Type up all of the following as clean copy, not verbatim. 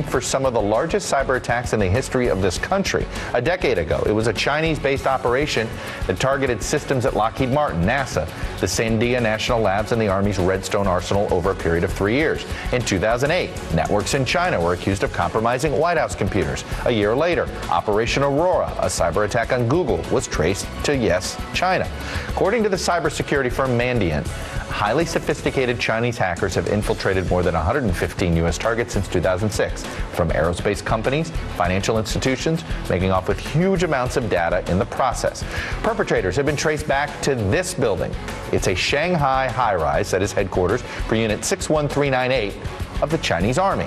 for some of the largest cyber attacks in the history of this country. A decade ago, it was a Chinese-based operation that targeted systems at Lockheed Martin, NASA, the Sandia National Labs, and the Army's Redstone Arsenal over a period of 3 years. In 2008, networks in China were accused of compromising White House computers. A year later, Operation Aurora, a cyber attack on Google, was traced to, yes, China. According to the cybersecurity firm Mandiant, highly sophisticated Chinese hackers have infiltrated more than 115 U.S. targets since 2006, from aerospace companies, financial institutions, making off with huge amounts of data in the process. Perpetrators have been traced back to this building. It's a Shanghai high-rise that is headquarters for Unit 61398 of the Chinese Army.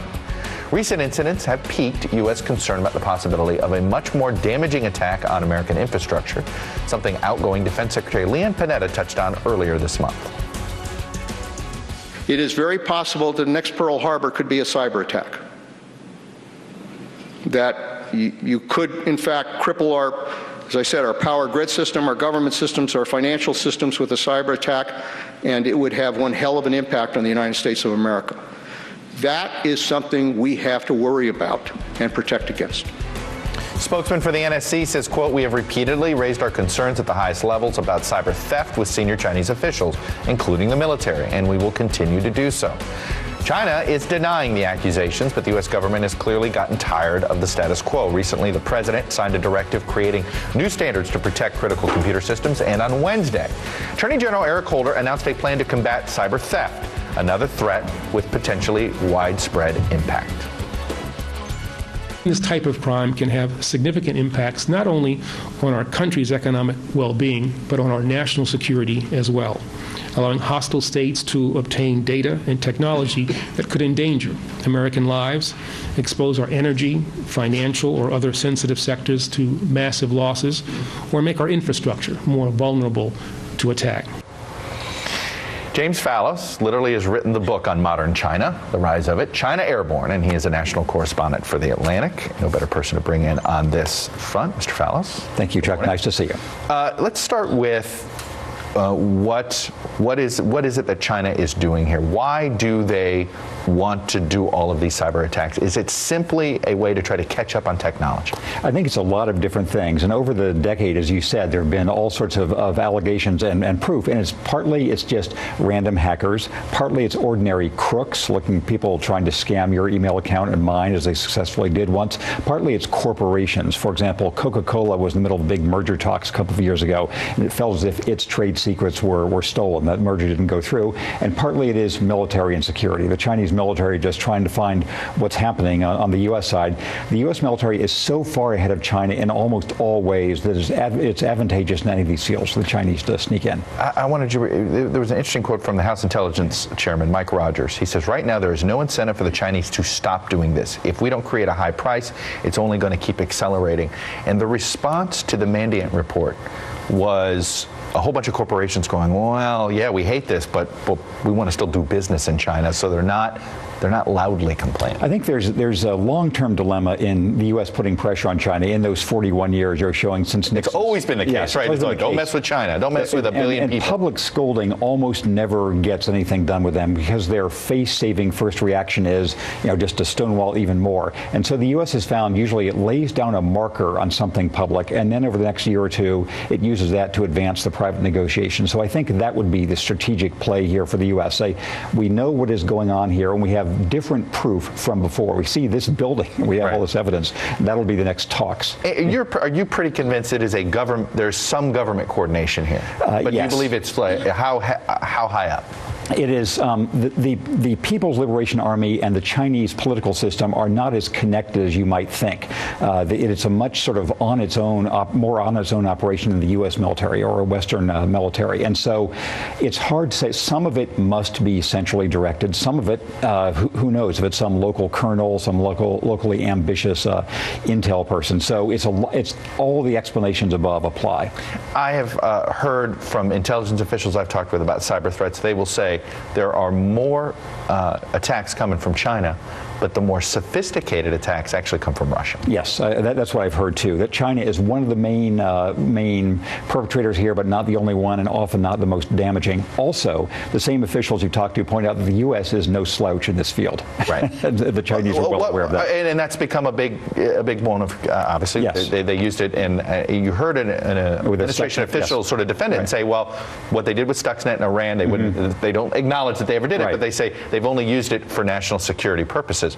Recent incidents have piqued U.S. concern about the possibility of a much more damaging attack on American infrastructure, something outgoing Defense Secretary Leon Panetta touched on earlier this month. It is very possible that the next Pearl Harbor could be a cyber attack. That you could, in fact, cripple our, as I said, our power grid system, our government systems, our financial systems with a cyber attack, and it would have one hell of an impact on the United States of America. That is something we have to worry about and protect against. Spokesman for the NSC says, quote, "We have repeatedly raised our concerns at the highest levels about cyber theft with senior Chinese officials, including the military, and we will continue to do so." China is denying the accusations, but the U.S. government has clearly gotten tired of the status quo. Recently, the president signed a directive creating new standards to protect critical computer systems, and on Wednesday, Attorney General Eric Holder announced a plan to combat cyber theft, another threat with potentially widespread impact. This type of crime can have significant impacts not only on our country's economic well-being, but on our national security as well, allowing hostile states to obtain data and technology that could endanger American lives, expose our energy, financial, or other sensitive sectors to massive losses, or make our infrastructure more vulnerable to attack. James Fallows literally has written the book on modern China, the rise of it, China Airborne, and he is a national correspondent for The Atlantic. No better person to bring in on this front. Mr. Fallows. Thank you, Chuck. Nice to see you. Let's start with what is it that China is doing here? Why do they want to do all of these cyber attacks? Is it simply a way to try to catch up on technology? I think it's a lot of different things. And over the decade, as you said, there have been all sorts of allegations and proof. And it's partly it's just random hackers. Partly it's ordinary crooks, people trying to scam your email account and mine, as they successfully did once. Partly it's corporations. For example, Coca-Cola was in the middle of big merger talks a couple of years ago, and it felt as if its trade secrets were stolen. That merger didn't go through. And partly it is military and security. The Chinese military just trying to find what's happening on the U.S. side. The U.S. military is so far ahead of China in almost all ways that it's advantageous in any of these fields for the Chinese to sneak in. I wanted you, there was an interesting quote from the House Intelligence Chairman, Mike Rogers. He says, right now there is no incentive for the Chinese to stop doing this. If we don't create a high price, it's only going to keep accelerating. And the response to the Mandiant report was a whole bunch of corporations going, well, yeah, we hate this, but we want to still do business in China, so they're not loudly complaining. I think there's a long-term dilemma in the U.S. putting pressure on China in those 41 years you're showing since Nixon. It's always been the case, right? It's like, don't mess with China. Don't mess with a billion people. And public scolding almost never gets anything done with them because their face-saving first reaction is, just to stonewall even more. And so the U.S. has found usually it lays down a marker on something public, and then over the next year or two, it uses that to advance the private negotiation. So I think that would be the strategic play here for the U.S. We know what is going on here, and we have different proof from before. We see this building, we have all this evidence. That'll be the next talks. Are you pretty convinced it is there's some government coordination here? But yes. Do you believe it's how high up? It is the People's Liberation Army and the Chinese political system are not as connected as you might think. It's a much sort of more on its own operation than the U.S. military or a Western military, and so it's hard to say. Some of it must be centrally directed. Some of it, who knows if it's some local colonel, some locally ambitious intel person. So it's all the explanations above apply. I have heard from intelligence officials I've talked with about cyber threats. They will say there are more attacks coming from China but the more sophisticated attacks actually come from Russia. Yes, that's what I've heard too, that China is one of the main perpetrators here, but not the only one, and often not the most damaging. Also, the same officials you talked to point out that the U.S. is no slouch in this field. Right. The Chinese are well aware of that. And that's become a big one of, obviously, yes. they used it, and you heard an administration official sort of defend it and say, well, what they did with Stuxnet in Iran, they don't acknowledge that they ever did it, but they say they've only used it for national security purposes.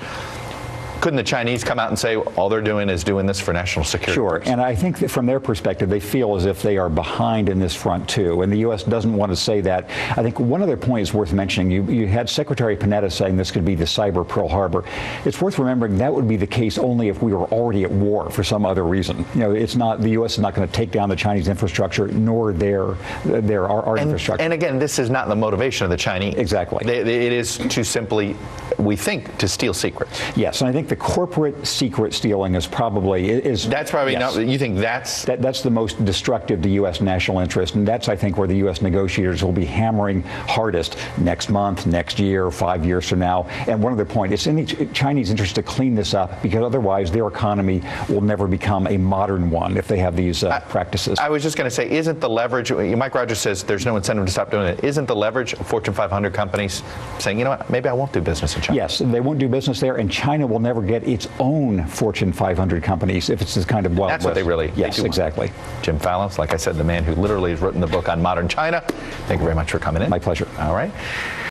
Couldn't the Chinese come out and say all they're doing is doing this for national security? Sure, purposes? and I think that from their perspective, they feel as if they are behind in this front too, and the U.S. doesn't want to say that. I think one other point is worth mentioning. You had Secretary Panetta saying this could be the cyber Pearl Harbor. It's worth remembering that would be the case only if we were already at war for some other reason. You know, it's not, the U.S. is not going to take down the Chinese infrastructure, nor our infrastructure. And again, this is not the motivation of the Chinese. Exactly. It is to simply, we think, to steal secrets. Yes, and I think the corporate secret stealing is probably That's probably yes. not. You think that's the most destructive to U.S. national interest, and that's I think where the U.S. negotiators will be hammering hardest next month, next year, 5 years from now. And one other point: it's in the Chinese interest to clean this up, because otherwise their economy will never become a modern one if they have these practices. I was just going to say, isn't the leverage? Mike Rogers says there's no incentive to stop doing it. Isn't the leverage of Fortune 500 companies saying, you know what, maybe I won't do business in China? Yes, they won't do business there, and China will never get its own Fortune 500 companies if it's this kind of wild That's west. what they really yes, they do exactly. Want. Jim Fallon, like I said, the man who literally has written the book on modern China. Thank you very much for coming in. My pleasure. All right.